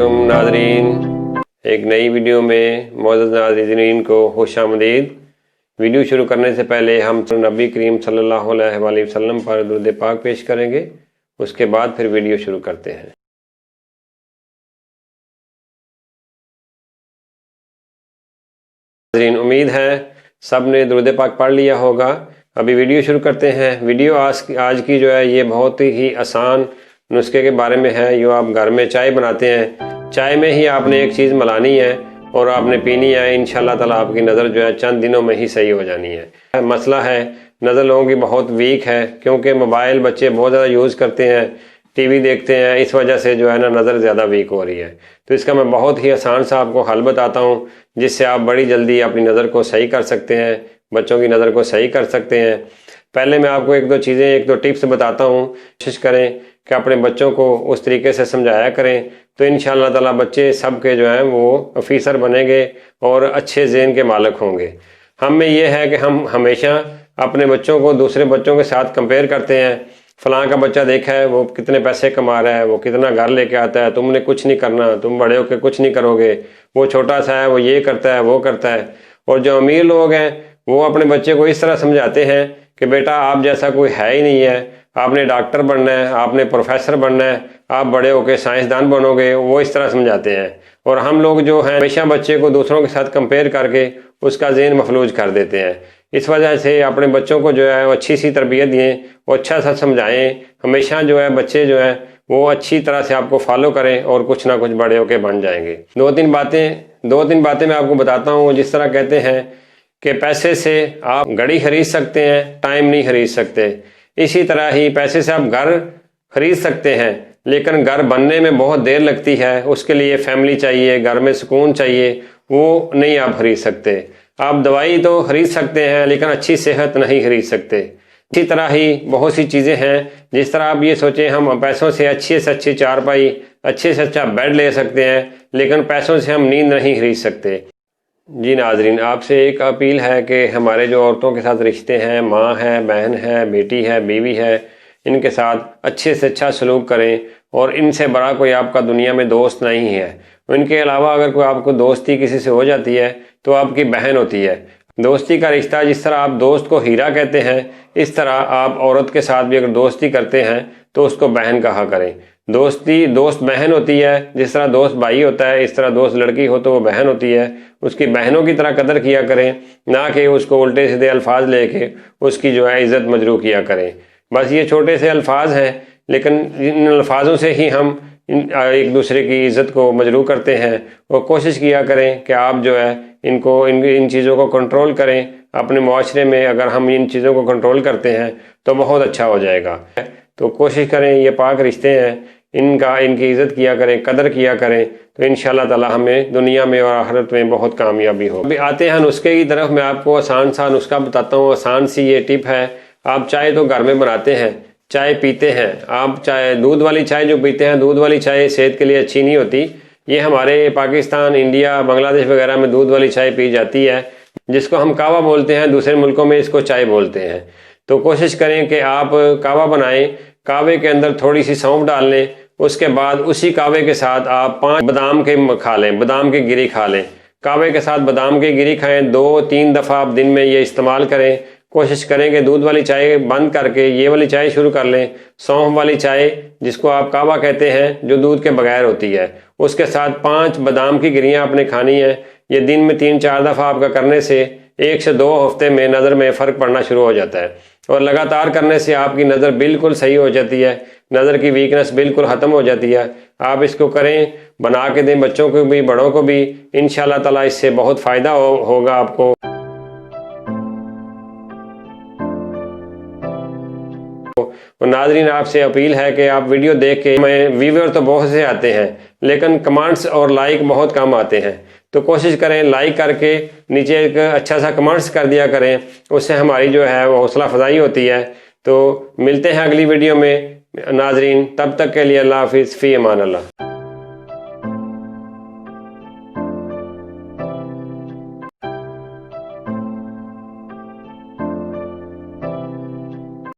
अस्सलामुअलैकुम नाज़रीन, एक नई वीडियो में मौजूद नाज़रीन को खुशामदीद। वीडियो शुरू करने से पहले हम नबी करीम सल्लल्लाहु अलैहि वसल्लम पर दुरूद पाक पेश करेंगे, उसके बाद फिर वीडियो शुरू करते हैं। नाज़रीन, उम्मीद है सब ने दुरूद पाक पढ़ लिया होगा। अभी वीडियो शुरू करते हैं। वीडियो आज की जो है ये बहुत ही आसान नुस्खे के बारे में है। जो आप घर में चाय बनाते हैं, चाय में ही आपने एक चीज़ मिलानी है और आपने पीनी है। इंशाल्लाह ताला आपकी नज़र जो है चंद दिनों में ही सही हो जानी है। मसला है नज़र लोगों की बहुत वीक है, क्योंकि मोबाइल बच्चे बहुत ज़्यादा यूज़ करते हैं, टीवी देखते हैं, इस वजह से जो है ना नज़र ज़्यादा वीक हो रही है। तो इसका मैं बहुत ही आसान सा आपको हल बताता हूँ, जिससे आप बड़ी जल्दी अपनी नज़र को सही कर सकते हैं, बच्चों की नज़र को सही कर सकते हैं। पहले मैं आपको एक दो टिप्स बताता हूँ। कोशिश करें कि अपने बच्चों को उस तरीके से समझाया करें, तो इंशाअल्लाह ताला बच्चे सब के जो हैं वो ऑफिसर बनेंगे और अच्छे ज़हन के मालिक होंगे। हम में ये है कि हम हमेशा अपने बच्चों को दूसरे बच्चों के साथ कंपेयर करते हैं। फलां का बच्चा देखा है, वो कितने पैसे कमा रहा है, वो कितना घर लेके आता है, तुमने कुछ नहीं करना, तुम बड़े होकर कुछ नहीं करोगे। वो छोटा सा है, वो ये करता है, वो करता है। और जो अमीर लोग हैं वो अपने बच्चे को इस तरह समझाते हैं कि बेटा आप जैसा कोई है ही नहीं है, आपने डॉक्टर बनना है, आपने प्रोफेसर बनना है, आप बड़े होकर साइंसदान बनोगे। वो इस तरह समझाते हैं। और हम लोग जो हैं हमेशा बच्चे को दूसरों के साथ कंपेयर करके उसका ज़हन मफलूज कर देते हैं। इस वजह से अपने बच्चों को जो है वो अच्छी सी तरबियत दें, वो अच्छा सा समझाएं। हमेशा जो है बच्चे जो हैं वो अच्छी तरह से आपको फॉलो करें और कुछ ना कुछ बड़े होकर बन जाएंगे। दो तीन बातें मैं आपको बताता हूँ। जिस तरह कहते हैं कि पैसे से आप घड़ी खरीद सकते हैं, टाइम नहीं खरीद सकते। इसी तरह ही पैसे से आप घर खरीद सकते हैं, लेकिन घर बनने में बहुत देर लगती है। उसके लिए फैमिली चाहिए, घर में सुकून चाहिए, वो नहीं आप खरीद सकते। आप दवाई तो खरीद सकते हैं, लेकिन अच्छी सेहत नहीं खरीद सकते। इसी तरह ही बहुत सी चीज़ें हैं। जिस तरह आप ये सोचें हम पैसों से अच्छी चारपाई, अच्छे से अच्छा बेड ले सकते हैं, लेकिन पैसों से हम नींद नहीं खरीद सकते। जी नाजरीन, आपसे एक अपील है कि हमारे जो औरतों के साथ रिश्ते हैं, माँ है, बहन है, बेटी है, बीवी है, इनके साथ अच्छे से अच्छा सलूक करें। और इनसे बड़ा कोई आपका दुनिया में दोस्त नहीं है। इनके अलावा अगर कोई आपको दोस्ती किसी से हो जाती है तो आपकी बहन होती है। दोस्ती का रिश्ता, जिस तरह आप दोस्त को हीरा कहते हैं, इस तरह आप औरत के साथ भी अगर दोस्ती करते हैं तो उसको बहन कहा करें। दोस्त बहन होती है। जिस तरह दोस्त भाई होता है, इस तरह दोस्त लड़की हो तो वो बहन होती है। उसकी बहनों की तरह कदर किया करें, ना कि उसको उल्टे सीधे अल्फाज लेके उसकी जो है इज्जत मजरू किया करें। बस ये छोटे से अल्फाज हैं, लेकिन इन अल्फाजों से ही हम एक दूसरे की इज्जत को मजरू करते हैं। और कोशिश किया करें कि आप जो है इन चीज़ों को कंट्रोल करें। अपने मुआशरे में अगर हम इन चीज़ों को कंट्रोल करते हैं तो बहुत अच्छा हो जाएगा। तो कोशिश करें, ये पाक रिश्ते हैं, इनकी इज़्ज़त किया करें, कदर किया करें, तो इंशाअल्लाह ताला हमें दुनिया में और आखिरत में बहुत कामयाबी हो। अभी आते हैं नुस्खे की तरफ। मैं आपको आसान सा नुस्खा बताता हूँ। आसान सी ये टिप है। आप चाय तो घर में बनाते हैं, चाय पीते हैं। आप चाय दूध वाली चाय जो पीते हैं, दूध वाली चाय सेहत के लिए अच्छी नहीं होती। ये हमारे पाकिस्तान, इंडिया, बांग्लादेश वगैरह में दूध वाली चाय पी जाती है, जिसको हम कावा बोलते हैं। दूसरे मुल्कों में इसको चाय बोलते हैं। तो कोशिश करें कि आप कावा बनाएं। कावे के अंदर थोड़ी सी सौंफ डाल लें। उसके बाद उसी कावे के साथ आप 5 बादाम के खा लें, बादाम की गिरी खा लें। कावे के साथ बादाम की गिरी खाएं। 2-3 दफ़ा आप दिन में ये इस्तेमाल करें। कोशिश करें कि दूध वाली चाय बंद करके ये वाली चाय शुरू कर लें। सौंफ वाली चाय, जिसको आप कावा कहते हैं, जो दूध के बगैर होती है, उसके साथ 5 बादाम की गिरियाँ आपने खानी है। ये दिन में 3-4 दफ़ा आपका करने से 1 से 2 हफ्ते में नज़र में फ़र्क पड़ना शुरू हो जाता है। और लगातार करने से आपकी नज़र बिल्कुल सही हो जाती है। नज़र की वीकनेस बिल्कुल ख़त्म हो जाती है। आप इसको करें, बना के दें बच्चों को भी, बड़ों को भी। इंशाअल्लाह ताला इससे बहुत फ़ायदा होगा आपको। और नाज़रीन, आपसे अपील है कि आप वीडियो देख के, मैं व्यूअर तो बहुत से आते हैं, लेकिन कमेंट्स और लाइक बहुत कम आते हैं। तो कोशिश करें लाइक करके नीचे एक अच्छा सा कमेंट्स कर दिया करें। उससे हमारी जो है वो हौसला अफजाई होती है। तो मिलते हैं अगली वीडियो में नाज़रीन। तब तक के लिए अल्लाह हाफिज़, फ़ी अमान अल्लाह।